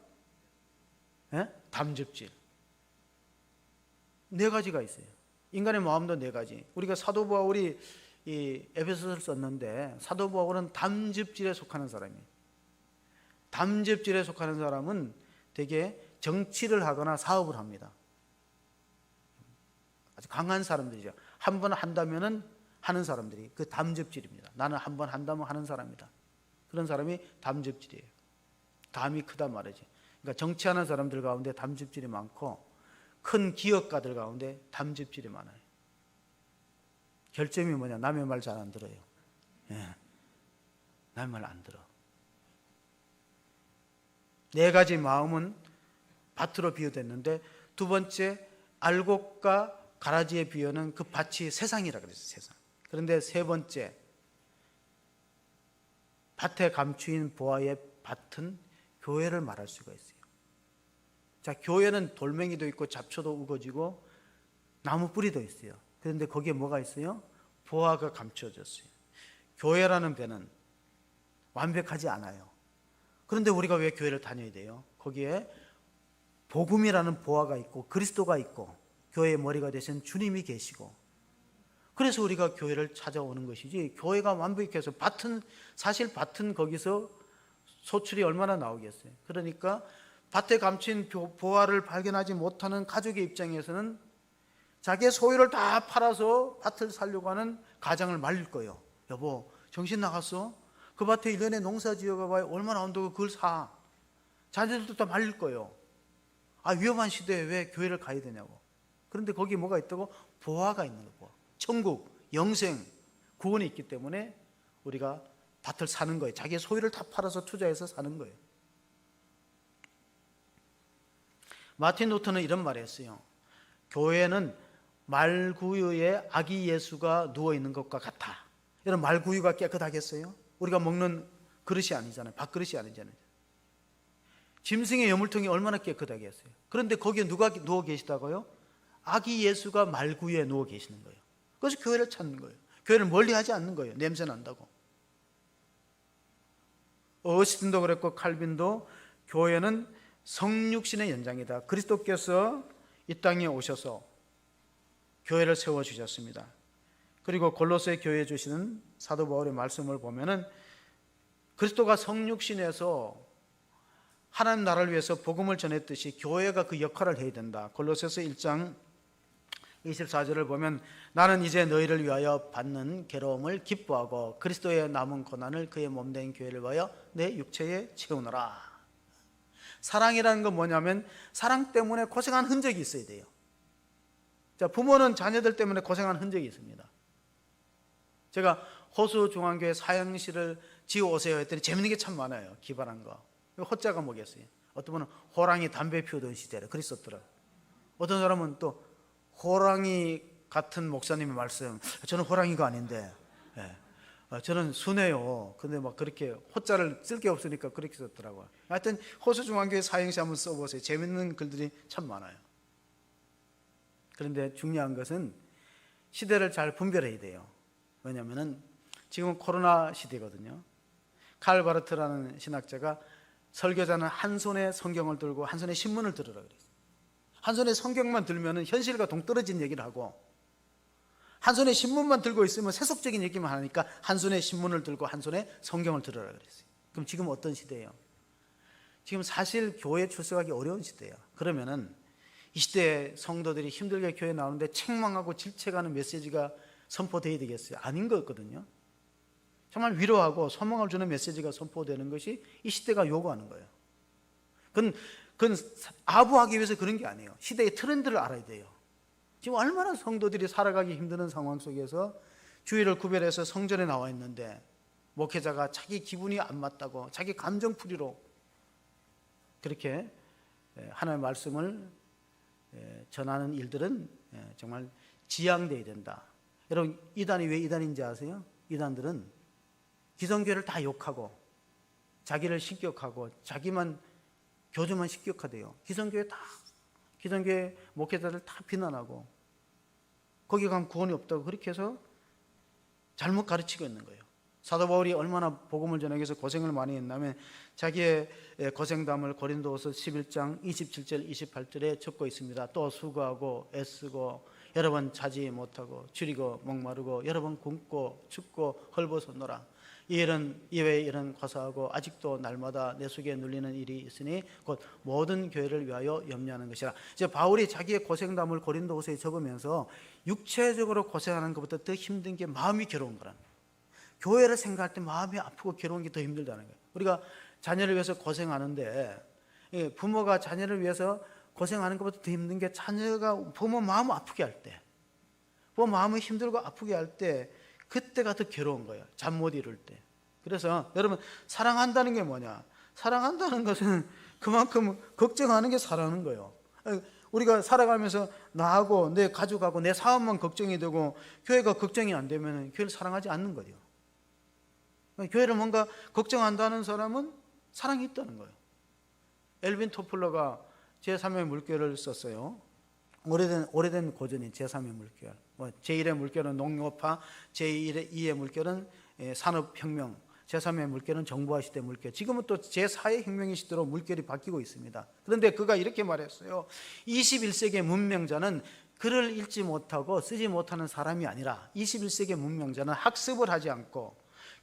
담즙질. 네 가지가 있어요. 인간의 마음도 네 가지. 우리가 사도 바울이 이 에베소서를 썼는데, 사도 바울은 담즙질에 속하는 사람이에요. 담즙질에 속하는 사람은 되게 정치를 하거나 사업을 합니다. 아주 강한 사람들이죠. 한 번 한다면은 하는 사람들이 그 담즙질입니다. 나는 한 번 한다면 하는 사람이다. 그런 사람이 담즙질이에요. 담이 크다 말이지. 그러니까 정치하는 사람들 가운데 담즙질이 많고, 큰 기업가들 가운데 담즙질이 많아요. 결점이 뭐냐? 남의 말 잘 안 들어요. 남의 말 안 들어. 네 가지 마음은 밭으로 비유됐는데, 두 번째 알곡과 가라지에 비유는 그 밭이 세상이라 그랬어요. 세상. 그런데 세 번째, 밭에 감추인 보화의 밭은 교회를 말할 수가 있어요. 자, 교회는 돌멩이도 있고 잡초도 우거지고 나무 뿌리도 있어요. 그런데 거기에 뭐가 있어요? 보화가 감춰졌어요. 교회라는 배는 완벽하지 않아요. 그런데 우리가 왜 교회를 다녀야 돼요? 거기에 복음이라는 보화가 있고 그리스도가 있고 교회의 머리가 되신 주님이 계시고, 그래서 우리가 교회를 찾아오는 것이지, 교회가 완벽해서 사실 밭은 거기서 소출이 얼마나 나오겠어요. 그러니까 밭에 감춘 보화를 발견하지 못하는 가족의 입장에서는 자기의 소유를 다 팔아서 밭을 살려고 하는 가장을 말릴 거예요. 여보, 정신 나갔어? 그 밭에 1년에 농사 지어가봐야 얼마나 온다고 그걸 사. 자녀들도 다 말릴 거예요. 위험한 시대에 왜 교회를 가야 되냐고. 그런데 거기에 뭐가 있다고? 보화가 있는 거고, 천국, 영생, 구원이 있기 때문에 우리가 밭을 사는 거예요. 자기의 소유를 다 팔아서 투자해서 사는 거예요. 마틴 루터는 이런 말을 했어요. 교회는 말구유에 아기 예수가 누워있는 것과 같아. 이런 말구유가 깨끗하겠어요? 우리가 먹는 그릇이 아니잖아요. 밥그릇이 아니잖아요. 짐승의 여물통이 얼마나 깨끗하겠어요? 그런데 거기에 누가 누워 계시다고요? 아기 예수가 말구유에 누워 계시는 거예요. 그래서 교회를 찾는 거예요. 교회를 멀리 하지 않는 거예요. 냄새 난다고. 어거스틴도 그랬고 칼빈도 교회는 성육신의 연장이다. 그리스도께서 이 땅에 오셔서 교회를 세워주셨습니다. 그리고 골로새 교회에 주시는 사도 바울의 말씀을 보면은 그리스도가 성육신에서 하나님 나라를 위해서 복음을 전했듯이 교회가 그 역할을 해야 된다. 골로새서 1장 24절을 보면 나는 이제 너희를 위하여 받는 괴로움을 기뻐하고 그리스도의 남은 고난을 그의 몸된 교회를 위하여 내 육체에 채우노라. 사랑이라는 건 뭐냐면 사랑 때문에 고생한 흔적이 있어야 돼요. 자, 부모는 자녀들 때문에 고생한 흔적이 있습니다. 제가 호수 중앙교회 사형실을 지어오세요 했더니 재밌는 게 참 많아요. 기발한 거. 호자가 뭐겠어요? 어떤 분은 호랑이 담배 피우던 시대를 그리 썼더라. 어떤 사람은 또 호랑이 같은 목사님의 말씀, 저는 호랑이가 아닌데 저는 순해요. 근데 막 그렇게 호자를 쓸 게 없으니까 그렇게 썼더라고요. 하여튼 호수중앙교회 사형시 한번 써보세요. 재밌는 글들이 참 많아요. 그런데 중요한 것은 시대를 잘 분별해야 돼요. 왜냐하면 지금은 코로나 시대거든요. 칼 바르트라는 신학자가 설교자는 한 손에 성경을 들고 한 손에 신문을 들으라 그랬어요. 한 손에 성경만 들면 현실과 동떨어진 얘기를 하고 한 손에 신문만 들고 있으면 세속적인 얘기만 하니까 한 손에 신문을 들고 한 손에 성경을 들으라 그랬어요. 그럼 지금 어떤 시대예요? 지금 사실 교회에 출석하기 어려운 시대예요. 그러면은 이 시대에 성도들이 힘들게 교회에 나오는데 책망하고 질책하는 메시지가 선포되어야 되겠어요? 아닌 거거든요. 정말 위로하고 소망을 주는 메시지가 선포되는 것이 이 시대가 요구하는 거예요. 그건 아부하기 위해서 그런 게 아니에요. 시대의 트렌드를 알아야 돼요. 지금 얼마나 성도들이 살아가기 힘든 상황 속에서 주일을 구별해서 성전에 나와 있는데 목회자가 자기 기분이 안 맞다고 자기 감정풀이로 그렇게 하나님의 말씀을 전하는 일들은 정말 지양되어야 된다. 여러분, 이단이 왜 이단인지 아세요? 이단들은 기성교회를 다 욕하고 자기를 식격하고 자기만 교주만 식격하대요. 기성교회 목회자들 다 비난하고 거기 가면 구원이 없다고 그렇게 해서 잘못 가르치고 있는 거예요. 사도 바울이 얼마나 복음을 전하기 위해서 고생을 많이 했냐면 자기의 고생담을 고린도후서 11장 27절 28절에 적고 있습니다. 또 수고하고 애쓰고 여러 번 자지 못하고 줄이고 목마르고 여러 번 굶고 춥고 헐벗었노라. 이외에 이런 과사하고 아직도 날마다 내 속에 눌리는 일이 있으니 곧 모든 교회를 위하여 염려하는 것이라. 이제 바울이 자기의 고생담을 고린도후서에 적으면서 육체적으로 고생하는 것보다 더 힘든 게 마음이 괴로운 거라는 거예요. 교회를 생각할 때 마음이 아프고 괴로운 게 더 힘들다는 거예요. 우리가 자녀를 위해서 고생하는데 부모가 자녀를 위해서 고생하는 것보다 더 힘든 게 자녀가 부모 마음 아프게 할 때, 부모 마음이 힘들고 아프게 할 때 그때가 더 괴로운 거예요. 잠 못 이룰 때. 그래서 여러분, 사랑한다는 게 뭐냐? 사랑한다는 것은 그만큼 걱정하는 게 사랑하는 거예요. 우리가 살아가면서 나하고 내 가족하고 내 사업만 걱정이 되고 교회가 걱정이 안 되면 교회를 사랑하지 않는 거죠. 교회를 뭔가 걱정한다는 사람은 사랑이 있다는 거예요. 엘빈 토플러가 제3의 물결을 썼어요. 오래된 고전인 제3의 물결. 제1의 물결은 농업화, 제2의 물결은 산업혁명, 제3의 물결은 정보화 시대 물결. 지금은 또 제4의 혁명의 시대로 물결이 바뀌고 있습니다. 그런데 그가 이렇게 말했어요. 21세기의 문명자는 글을 읽지 못하고 쓰지 못하는 사람이 아니라 21세기 문명자는 학습을 하지 않고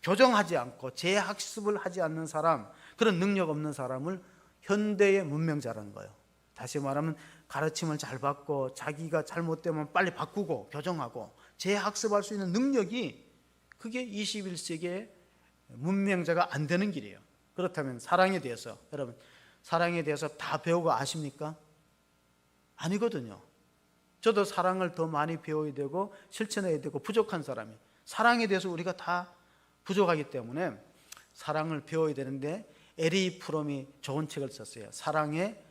교정하지 않고 재학습을 하지 않는 사람, 그런 능력 없는 사람을 현대의 문명자라는 거예요. 다시 말하면 가르침을 잘 받고 자기가 잘못되면 빨리 바꾸고 교정하고 재학습할 수 있는 능력이, 그게 21세기의 문명자가 안 되는 길이에요. 그렇다면 사랑에 대해서, 여러분 사랑에 대해서 다 배우고 아십니까? 아니거든요. 저도 사랑을 더 많이 배워야 되고 실천해야 되고 부족한 사람이에요. 사랑에 대해서 우리가 다 부족하기 때문에 사랑을 배워야 되는데, 에리 프롬이 좋은 책을 썼어요. 사랑의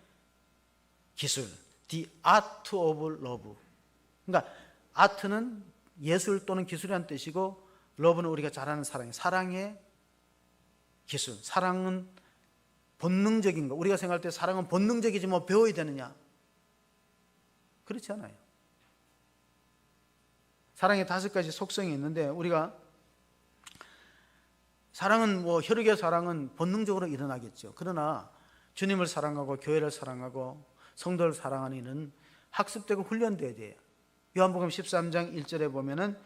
기술, The Art of Love. 그러니까 아트는 예술 또는 기술이라는 뜻이고, 러브는 우리가 잘 아는 사랑이에요. 사랑의 기술. 사랑은 본능적인 거. 우리가 생각할 때 사랑은 본능적이지 뭐 배워야 되느냐? 그렇지 않아요. 사랑의 5가지 속성이 있는데, 우리가 사랑은 뭐 혈육의 사랑은 본능적으로 일어나겠죠. 그러나 주님을 사랑하고 교회를 사랑하고 성도를 사랑하는 이는 학습되고 훈련돼야 돼요. 요한복음 13장 1절에 보면은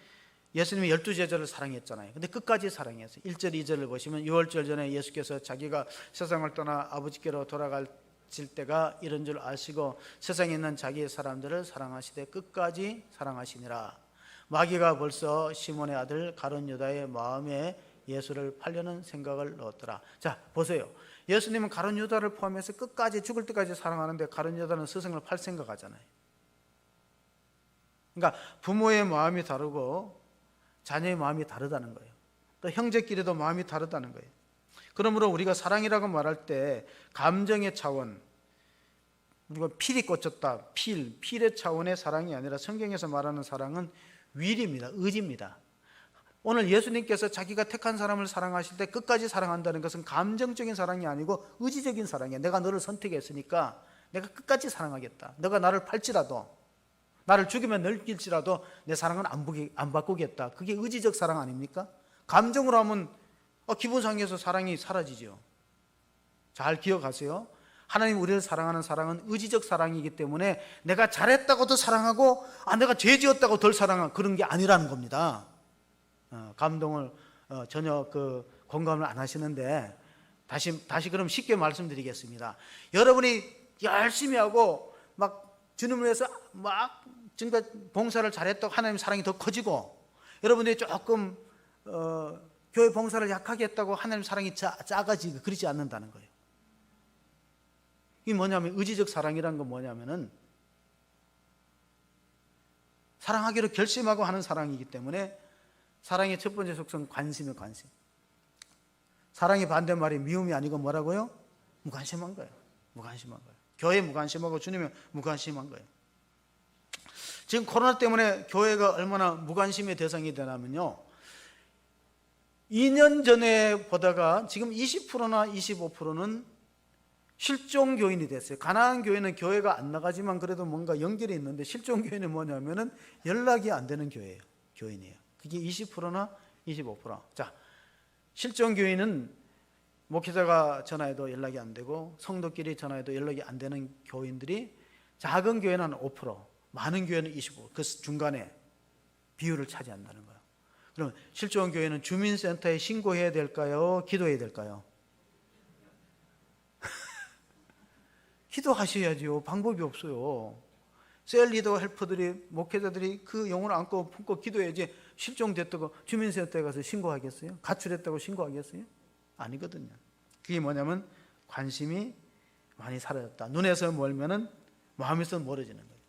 예수님이 12제자를 사랑했잖아요. 근데 끝까지 사랑했어요. 1절 2절을 보시면 6월절 전에 예수께서 자기가 세상을 떠나 아버지께로 돌아가실 때가 이런 줄 아시고 세상에 있는 자기의 사람들을 사랑하시되 끝까지 사랑하시니라. 마귀가 벌써 시몬의 아들 가룟 유다의 마음에 예수를 팔려는 생각을 넣었더라. 자, 보세요. 예수님은 가룟 유다를 포함해서 끝까지 죽을 때까지 사랑하는데 가룟 유다는 스승을 팔 생각하잖아요. 그러니까 부모의 마음이 다르고 자녀의 마음이 다르다는 거예요. 또 형제끼리도 마음이 다르다는 거예요. 그러므로 우리가 사랑이라고 말할 때 감정의 차원, 우리가 필이 꽂혔다, 필의 차원의 사랑이 아니라 성경에서 말하는 사랑은 윌입니다. 의지입니다. 오늘 예수님께서 자기가 택한 사람을 사랑하실 때 끝까지 사랑한다는 것은 감정적인 사랑이 아니고 의지적인 사랑이에요. 내가 너를 선택했으니까 내가 끝까지 사랑하겠다. 너가 나를 팔지라도, 나를 죽이면 널길지라도 내 사랑은 안 바꾸겠다. 그게 의지적 사랑 아닙니까? 감정으로 하면 기분 상해서 사랑이 사라지죠. 잘 기억하세요. 하나님 우리를 사랑하는 사랑은 의지적 사랑이기 때문에 내가 잘했다고도 사랑하고 내가 죄 지었다고 덜 사랑하고 그런 게 아니라는 겁니다. 감동을 전혀 공감을 안 하시는데 다시 그럼 쉽게 말씀드리겠습니다. 여러분이 열심히 하고 막 주님을 위해서 막 진짜 봉사를 잘했다고 하나님 사랑이 더 커지고, 여러분들이 조금 교회 봉사를 약하게 했다고 하나님 사랑이 작아지고 그러지 않는다는 거예요. 이게 뭐냐면 의지적 사랑이라는 건 뭐냐면은 사랑하기로 결심하고 하는 사랑이기 때문에 사랑의 첫 번째 속성 관심이에요. 관심. 사랑의 반대말이 미움이 아니고 뭐라고요? 무관심한 거예요. 무관심한 거예요. 교회에 무관심하고 주님에 무관심한 거예요. 지금 코로나 때문에 교회가 얼마나 무관심의 대상이 되냐면요, 2년 전에 보다가 지금 20%나 25%는 실종 교인이 됐어요. 가난한 교회는 교회가 안 나가지만 그래도 뭔가 연결이 있는데, 실종 교인은 뭐냐면은 연락이 안 되는 교회예요. 교인이에요. 그게 20%나 25%. 자, 실종 교인은 목회자가 전화해도 연락이 안 되고 성도끼리 전화해도 연락이 안 되는 교인들이, 작은 교회는 5%, 많은 교회는 25%, 그 중간에 비율을 차지한다는 거예요. 그럼 실종 교회는 주민센터에 신고해야 될까요? 기도해야 될까요? 기도하셔야죠. 방법이 없어요. 셀 리더 헬퍼들이, 목회자들이 그 영혼을 안고 품고 기도해야지. 실종됐다고 주민센터에 가서 신고하겠어요? 가출했다고 신고하겠어요? 아니거든요. 그게 뭐냐면 관심이 많이 사라졌다. 눈에서 멀면은 마음에서 멀어지는 거예요.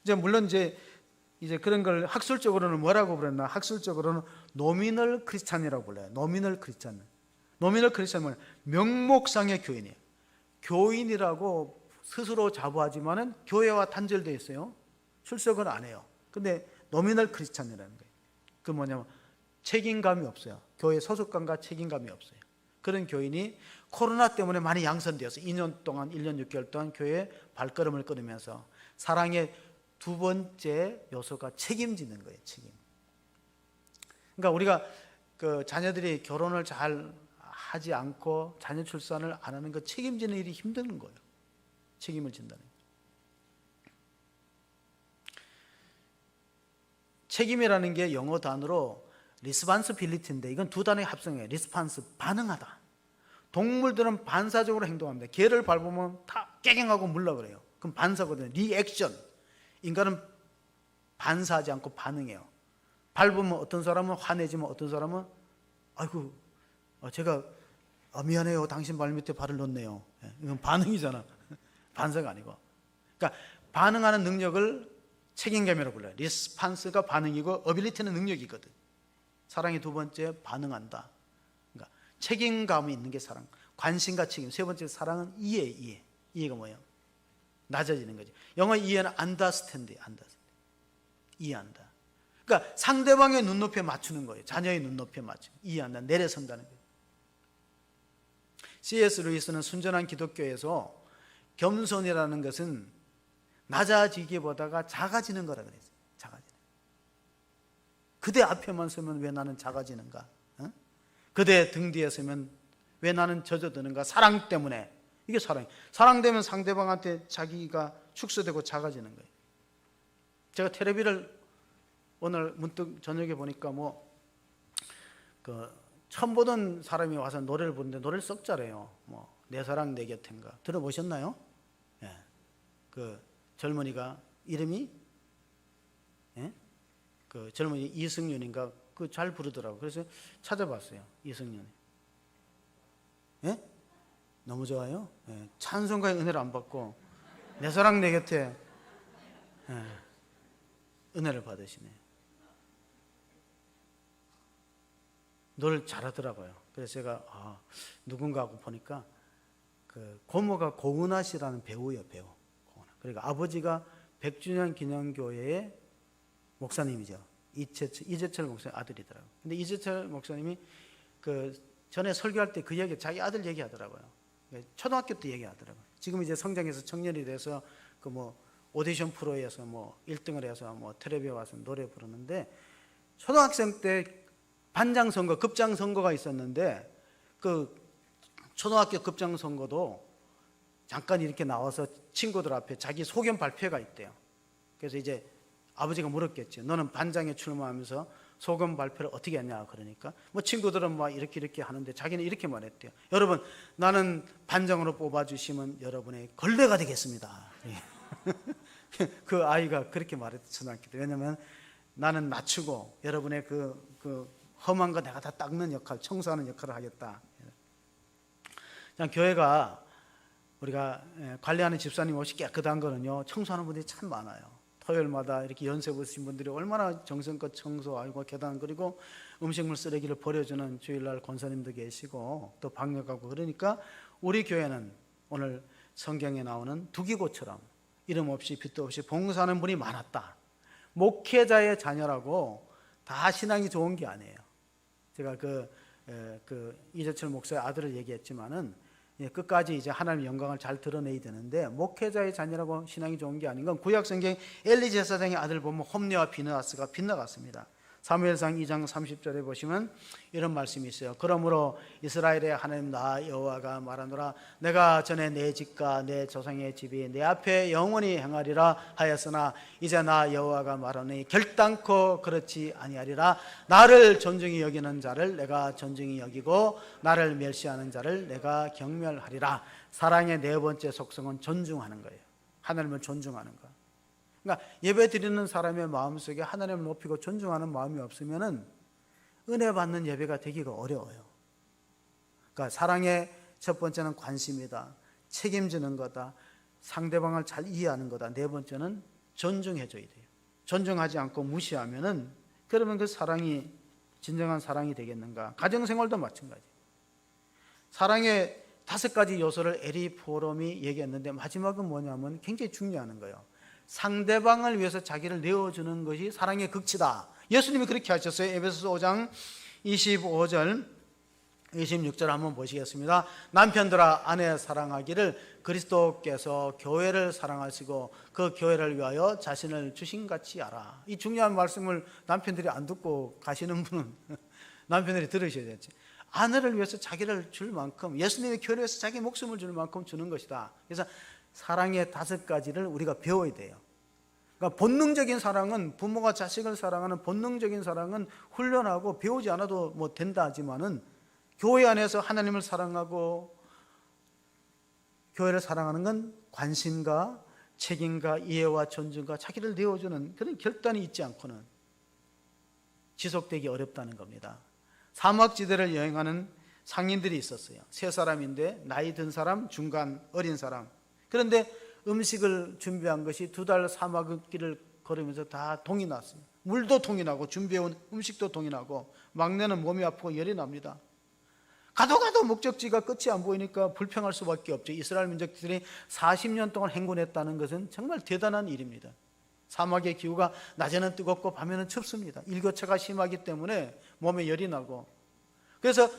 이제 물론 이제 그런 걸 학술적으로는 뭐라고 부르나? 학술적으로는 노미널 크리스찬이라고 불러요. 노미널 크리스찬. 노미널 크리스찬은 명목상의 교인이에요. 교인이라고 스스로 자부하지만은 교회와 단절되어 있어요. 출석을 안 해요. 근데 노미널 크리스찬이라는 거예요. 그 뭐냐면 책임감이 없어요. 교회 소속감과 책임감이 없어요. 그런 교인이 코로나 때문에 많이 양선되어서 2년 동안 1년 6개월 동안 교회에 발걸음을 끊으면서 사랑의 두 번째 요소가 책임지는 거예요. 책임. 그러니까 우리가 그 자녀들이 결혼을 잘 하지 않고 자녀 출산을 안 하는 거, 책임지는 일이 힘든 거예요. 책임을 진다는 거예요. 책임이라는 게 영어 단어로 responsibility인데 이건 두 단어의 합성이에요. response, 반응하다. 동물들은 반사적으로 행동합니다. 개를 밟으면 다 깨갱하고 물러그래요. 그럼 반사거든요. 리액션. 인간은 반사하지 않고 반응해요. 밟으면 어떤 사람은 화내지만 어떤 사람은 아이고 제가 미안해요. 당신 발 밑에 발을 넣네요. 이건 반응이잖아. 반사가 아니고. 그러니까 반응하는 능력을 책임감이라고 불러요. 리스판스가 반응이고 어빌리티는 능력이거든. 사랑의 두 번째, 반응한다. 그러니까 책임감이 있는 게 사랑. 관심과 책임. 세 번째, 사랑은 이해. 이해가 뭐예요? 낮아지는 거지. 영어 이해는 understand. 이해한다. 그러니까 상대방의 눈높이에 맞추는 거예요. 자녀의 눈높이에 맞추는. 이해한다. 내려선다는 거예요. C.S. 루이스는 순전한 기독교에서 겸손이라는 것은 낮아지기보다가 작아지는 거라 그랬어요. 작아지는. 그대 앞에만 서면 왜 나는 작아지는가? 그대 등 뒤에 서면 왜 나는 젖어드는가? 사랑 때문에. 이게 사랑이에요. 사랑되면 상대방한테 자기가 축소되고 작아지는 거예요. 제가 텔레비를 오늘 문득 저녁에 보니까 처음 보던 사람이 와서 노래를 부르는데 노래를 썩 잘해요. 내 사랑 내 곁인가 들어보셨나요? 예. 그 젊은이가 이름이 그 젊은이 이승윤인가 그 잘 부르더라고. 그래서 찾아봤어요. 이승윤이. 예? 너무 좋아요. 예. 찬송가의 은혜를 안 받고 내 사랑 내 곁에 은혜를 받으시네. 노래를 잘하더라고요. 그래서 제가 누군가 하고 보니까 그 고모가 고은하 씨라는 배우예요. 배우. 그러니까 아버지가 100주년 기념교회의 목사님이죠. 이재철 목사님 아들이더라고요. 근데 이재철 목사님이 그 전에 설교할 때 그 얘기 자기 아들 얘기하더라고요. 초등학교 때 얘기하더라고요. 지금 이제 성장해서 청년이 돼서 그 오디션 프로에서 1등을 해서 텔레비에 와서 노래 부르는데 초등학생 때 반장 선거, 급장 선거가 있었는데 그 초등학교 급장 선거도 잠깐 이렇게 나와서 친구들 앞에 자기 소견 발표가 있대요. 그래서 이제 아버지가 물었겠죠. 너는 반장에 출마하면서 소견 발표를 어떻게 했냐 그러니까 친구들은 이렇게 하는데 자기는 이렇게 말했대요. 여러분, 나는 반장으로 뽑아주시면 여러분의 걸레가 되겠습니다. 그 아이가 그렇게 말했대. 초등학교 때. 왜냐하면 나는 낮추고 여러분의 그 험한 거 내가 다 닦는 역할, 청소하는 역할을 하겠다. 교회가 우리가 관리하는 집사님 없이 깨끗한 거는요, 청소하는 분들이 참 많아요. 토요일마다 이렇게 연세 보신 분들이 얼마나 정성껏 청소하고 계단, 그리고 음식물 쓰레기를 버려주는 주일날 권사님도 계시고 또 방역하고. 그러니까 우리 교회는 오늘 성경에 나오는 두기고처럼 이름 없이 빚도 없이 봉사하는 분이 많았다. 목회자의 자녀라고 다 신앙이 좋은 게 아니에요. 제가 이재철 목사의 아들을 얘기했지만은 끝까지 이제 하나님의 영광을 잘 드러내야 되는데 목회자의 자녀라고 신앙이 좋은 게 아닌 건 구약 성경 엘리 제사장의 아들 보면 홈리와 비느하스가 빗나갔습니다. 사무엘상 2장 30절에 보시면 이런 말씀이 있어요. 그러므로 이스라엘의 하나님 나 여호와가 말하노라 내가 전에 내 집과 내 조상의 집이 내 앞에 영원히 행하리라 하였으나 이제 나 여호와가 말하니 결단코 그렇지 아니하리라. 나를 존중히 여기는 자를 내가 존중히 여기고 나를 멸시하는 자를 내가 경멸하리라. 사랑의 네 번째 속성은 존중하는 거예요. 하나님을 존중하는 거. 그러니까 예배 드리는 사람의 마음속에 하나님을 높이고 존중하는 마음이 없으면은 은혜 받는 예배가 되기가 어려워요. 그러니까 사랑의 첫 번째는 관심이다. 책임지는 거다. 상대방을 잘 이해하는 거다. 네 번째는 존중해줘야 돼요. 존중하지 않고 무시하면은 그러면 그 사랑이 진정한 사랑이 되겠는가? 가정생활도 마찬가지. 사랑의 5가지 요소를 에리 포럼이 얘기했는데 마지막은 뭐냐면 굉장히 중요한 거예요. 상대방을 위해서 자기를 내어주는 것이 사랑의 극치다. 예수님이 그렇게 하셨어요. 에베소서 5장 25절 26절 한번 보시겠습니다. 남편들아 아내 사랑하기를 그리스도께서 교회를 사랑하시고 그 교회를 위하여 자신을 주신같이 하라. 이 중요한 말씀을 남편들이 안 듣고 가시는 분은 남편들이 들으셔야 되지. 아내를 위해서 자기를 줄 만큼, 예수님의 교회를 위해서 자기 목숨을 줄 만큼 주는 것이다. 그래서 사랑의 5가지를 우리가 배워야 돼요. 그러니까 그러니까 본능적인 사랑은, 부모가 자식을 사랑하는 본능적인 사랑은 훈련하고 배우지 않아도 뭐 된다 하지만은, 교회 안에서 하나님을 사랑하고 교회를 사랑하는 건 관심과 책임과 이해와 존중과 자기를 내어주는 그런 결단이 있지 않고는 지속되기 어렵다는 겁니다. 사막지대를 여행하는 상인들이 있었어요. 세 사람인데 나이 든 사람, 중간, 어린 사람. 그런데 음식을 준비한 것이 2달 사막길을 걸으면서 다 동이 났어요. 물도 동이 나고 준비해온 음식도 동이 나고, 막내는 몸이 아프고 열이 납니다. 가도 목적지가 끝이 안 보이니까 불평할 수밖에 없죠. 이스라엘 민족들이 40년 동안 행군했다는 것은 정말 대단한 일입니다. 사막의 기후가 낮에는 뜨겁고 밤에는 춥습니다. 일교차가 심하기 때문에 몸에 열이 나고, 그래서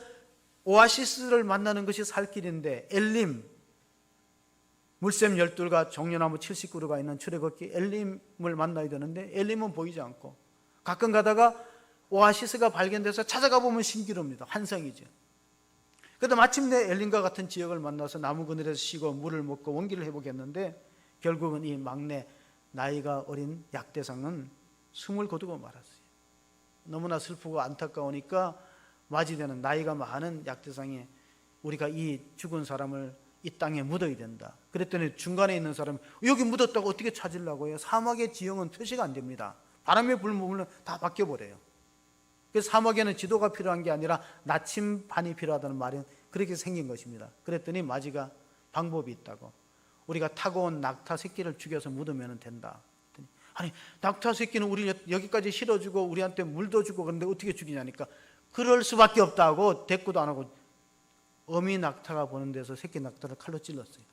오아시스를 만나는 것이 살 길인데, 엘림, 물샘 12가 종려나무 70그루가 있는 출애굽기 엘림을 만나야 되는데 엘림은 보이지 않고, 가끔 가다가 오아시스가 발견돼서 찾아가 보면 신기루입니다. 환상이죠. 그래도 마침내 엘림과 같은 지역을 만나서 나무 그늘에서 쉬고 물을 먹고 원기를 회복했는데, 결국은 이 막내 나이가 어린 약대상은 숨을 거두고 말았어요. 너무나 슬프고 안타까우니까 맞이되는 나이가 많은 약대상이, 우리가 이 죽은 사람을 이 땅에 묻어야 된다. 그랬더니 중간에 있는 사람이, 여기 묻었다고 어떻게 찾으려고 해요? 사막의 지형은 표시가 안 됩니다. 바람에 불면 다 바뀌어버려요. 그래서 사막에는 지도가 필요한 게 아니라 나침반이 필요하다는 말이 그렇게 생긴 것입니다. 그랬더니 마지가 방법이 있다고. 우리가 타고 온 낙타 새끼를 죽여서 묻으면 된다. 아니, 낙타 새끼는 우리 여기까지 실어주고 우리한테 물도 주고 그런데 어떻게 죽이냐니까, 그럴 수밖에 없다고 대꾸도 안 하고 어미 낙타가 보는 데서 새끼 낙타를 칼로 찔렀어요.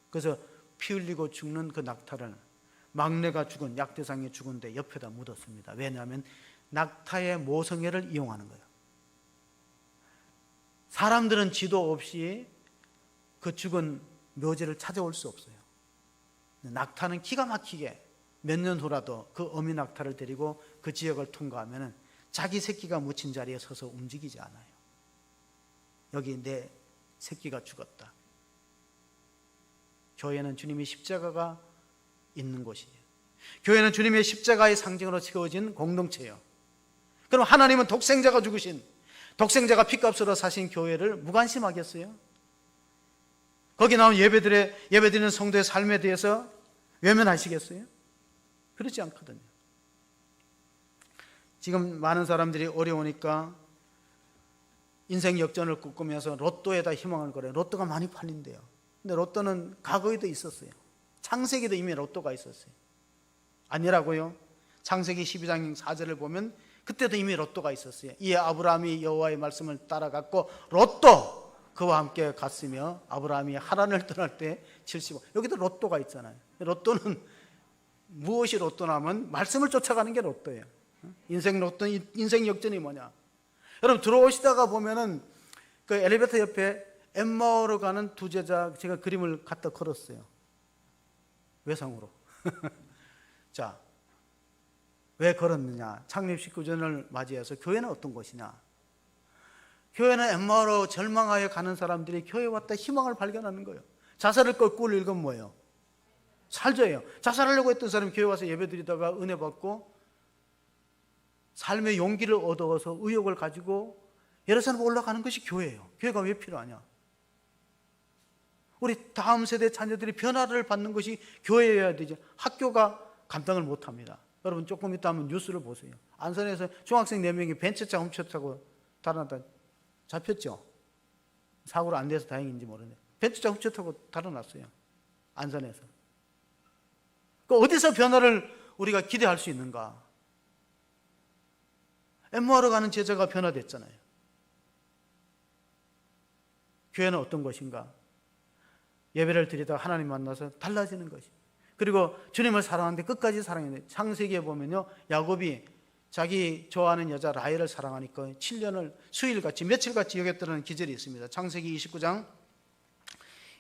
그래서 피 흘리고 죽는 그 낙타를 막내가 죽은, 약대상이 죽은 데 옆에다 묻었습니다. 왜냐하면 낙타의 모성애를 이용하는 거예요. 사람들은 지도 없이 그 죽은 묘지를 찾아올 수 없어요. 낙타는 기가 막히게 몇 년 후라도 그 어미 낙타를 데리고 그 지역을 통과하면 자기 새끼가 묻힌 자리에 서서 움직이지 않아요. 여기 내 새끼가 죽었다. 교회는 주님의 십자가가 있는 곳이에요. 교회는 주님의 십자가의 상징으로 채워진 공동체예요. 그럼 하나님은 독생자가 죽으신, 독생자가 핏값으로 사신 교회를 무관심하겠어요? 거기 나온 예배드리는 성도의 삶에 대해서 외면하시겠어요? 그렇지 않거든요. 지금 많은 사람들이 어려우니까 인생 역전을 꿈꾸면서 로또에다 희망을 걸어요. 로또가 많이 팔린대요. 근데 로또는 과거에도 있었어요. 창세기도 이미 로또가 있었어요. 아니라고요? 창세기 12장 4절을 보면 그때도 이미 로또가 있었어요. 이에 아브라함이 여호와의 말씀을 따라갔고 롯도 그와 함께 갔으며, 아브라함이 하란을 떠날 때 70억. 여기도 로또가 있잖아요. 로또는 무엇이 로또냐면 말씀을 쫓아가는 게 로또예요. 인생 로또, 인생 역전이 뭐냐? 여러분 들어오시다가 보면은 그 엘리베이터 옆에 엠마오로 가는 두 제자, 제가 그림을 갖다 걸었어요. 외상으로. 자, 왜 걸었느냐? 창립 19주년을 맞이해서 교회는 어떤 곳이냐? 교회는 엠마오로 절망하여 가는 사람들이 교회에 왔다 희망을 발견하는 거예요. 자살을 꺾고 읽은 뭐예요? 살자예요. 자살하려고 했던 사람이 교회 와서 예배드리다가 은혜 받고 삶의 용기를 얻어서 의욕을 가지고 예루살렘 올라가는 것이 교회예요. 교회가 왜 필요하냐? 우리 다음 세대 자녀들이 변화를 받는 것이 교회여야 되죠. 학교가 감당을 못합니다. 여러분 조금 이따 한번 뉴스를 보세요. 안산에서 중학생 4명이 벤츠차 훔쳤다고 달아났다. 잡혔죠? 사고로 안 돼서 다행인지 모르는데 벤츠차 훔쳤다고 달아났어요. 안산에서. 그 어디서 변화를 우리가 기대할 수 있는가? 엠마오로 가는 제자가 변화됐잖아요. 교회는 어떤 것인가? 예배를 드리다가 하나님 만나서 달라지는 것이. 그리고 주님을 사랑하는데 끝까지 사랑해야 돼요. 창세기에 보면요, 야곱이 자기 좋아하는 여자 라헬을 사랑하니까 7년을 수일같이 며칠같이 여겼다는 기절이 있습니다. 창세기 29장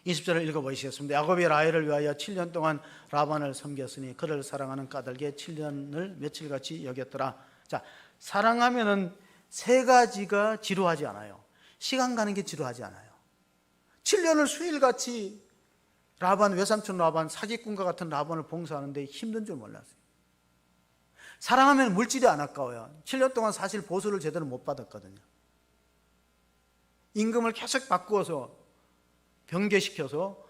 20절을 읽어보시겠습니다. 야곱이 라헬을 위하여 7년 동안 라반을 섬겼으니 그를 사랑하는 까닭에 7년을 며칠같이 여겼더라. 자, 사랑하면은 세 가지가 지루하지 않아요. 시간 가는 게 지루하지 않아요. 7년을 수일같이 라반, 외삼촌 라반, 사기꾼과 같은 라반을 봉사하는데 힘든 줄 몰랐어요. 사랑하면 물질이 안 아까워요. 7년 동안 사실 보수를 제대로 못 받았거든요. 임금을 계속 바꾸어서 변개시켜서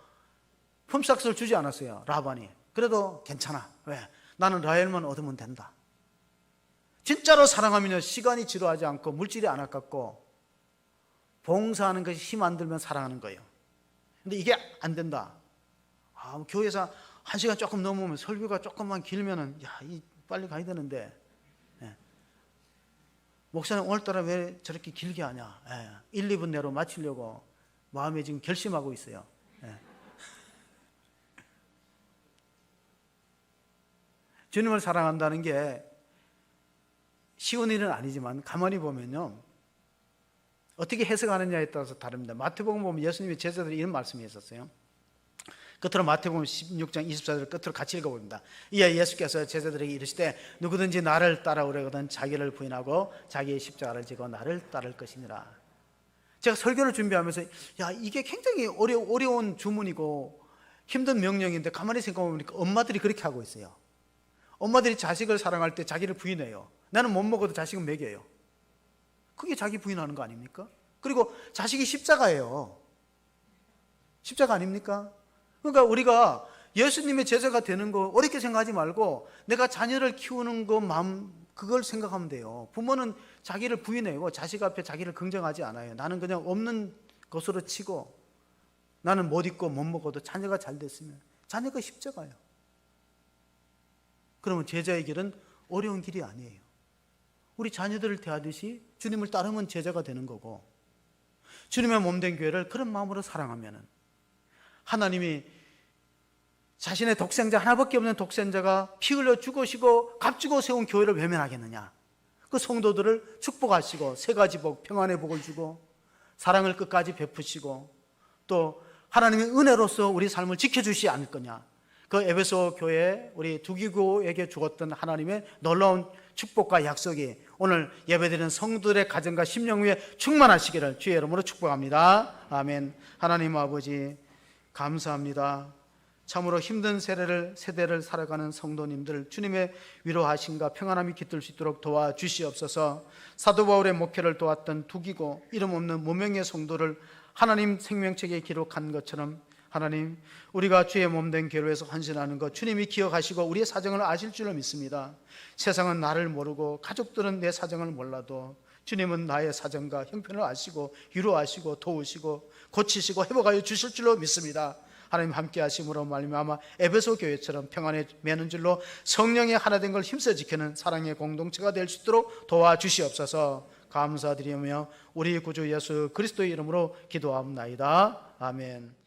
품삯을 주지 않았어요, 라반이. 그래도 괜찮아. 왜? 나는 라헬만 얻으면 된다. 진짜로 사랑하면 시간이 지루하지 않고 물질이 안 아깝고 봉사하는 것이 힘 안 들면 사랑하는 거예요. 근데 이게 안 된다. 교회에서 1시간 조금 넘으면 설교가 조금만 길면은 빨리 가야 되는데, 목사님 오늘따라 왜 저렇게 길게 하냐, 1, 2분 내로 마치려고 마음에 지금 결심하고 있어요. 주님을 사랑한다는 게 쉬운 일은 아니지만 가만히 보면요, 어떻게 해석하느냐에 따라서 다릅니다. 마태복음 보면 예수님의 제자들이 이런 말씀이 있었어요. 끝으로 마태복음 16장 24절 끝으로 같이 읽어봅니다. 이에 예수께서 제자들에게 이르시되 누구든지 나를 따라오려거든 자기를 부인하고 자기의 십자가를 지고 나를 따를 것이니라. 제가 설교를 준비하면서 이게 굉장히 어려운 주문이고 힘든 명령인데 가만히 생각해보니까 엄마들이 그렇게 하고 있어요. 엄마들이 자식을 사랑할 때 자기를 부인해요. 나는 못 먹어도 자식은 먹여요. 그게 자기 부인하는 거 아닙니까? 그리고 자식이 십자가예요. 십자가 아닙니까? 그러니까 우리가 예수님의 제자가 되는 거 어렵게 생각하지 말고 내가 자녀를 키우는 거 그걸 생각하면 돼요. 부모는 자기를 부인해요. 자식 앞에 자기를 긍정하지 않아요. 나는 그냥 없는 것으로 치고 나는 못 입고 못 먹어도 자녀가 잘 됐으면 자녀가 십자가예요. 그러면 제자의 길은 어려운 길이 아니에요. 우리 자녀들을 대하듯이 주님을 따르면 제자가 되는 거고, 주님의 몸된 교회를 그런 마음으로 사랑하면 하나님이 자신의 독생자, 하나밖에 없는 독생자가 피 흘려 죽으시고 값주고 세운 교회를 외면하겠느냐. 그 성도들을 축복하시고 세 가지 복, 평안의 복을 주고 사랑을 끝까지 베푸시고 또 하나님의 은혜로서 우리 삶을 지켜주시지 않을 거냐. 그 에베소 교회 우리 두기고에게 주었던 하나님의 놀라운 축복과 약속이 오늘 예배드리는 성도들의 가정과 심령 위에 충만하시기를 주의 이름으로 축복합니다. 아멘. 하나님 아버지 감사합니다. 참으로 힘든 세대를 살아가는 성도님들 주님의 위로하심과 평안함이 깃들 수 있도록 도와주시옵소서. 사도 바울의 목회를 도왔던 두기고 이름 없는 무명의 성도를 하나님 생명책에 기록한 것처럼 하나님, 우리가 주의 몸된 교회에서 헌신하는 것 주님이 기억하시고 우리의 사정을 아실 줄로 믿습니다. 세상은 나를 모르고 가족들은 내 사정을 몰라도 주님은 나의 사정과 형편을 아시고 위로하시고 도우시고 고치시고 회복하여 주실 줄로 믿습니다. 하나님 함께 하심으로 말미암아 에베소 교회처럼 평안에 매는 줄로 성령의 하나 된 걸 힘써 지키는 사랑의 공동체가 될 수 있도록 도와주시옵소서. 감사드리며 우리 구주 예수 그리스도의 이름으로 기도합나이다. 아멘.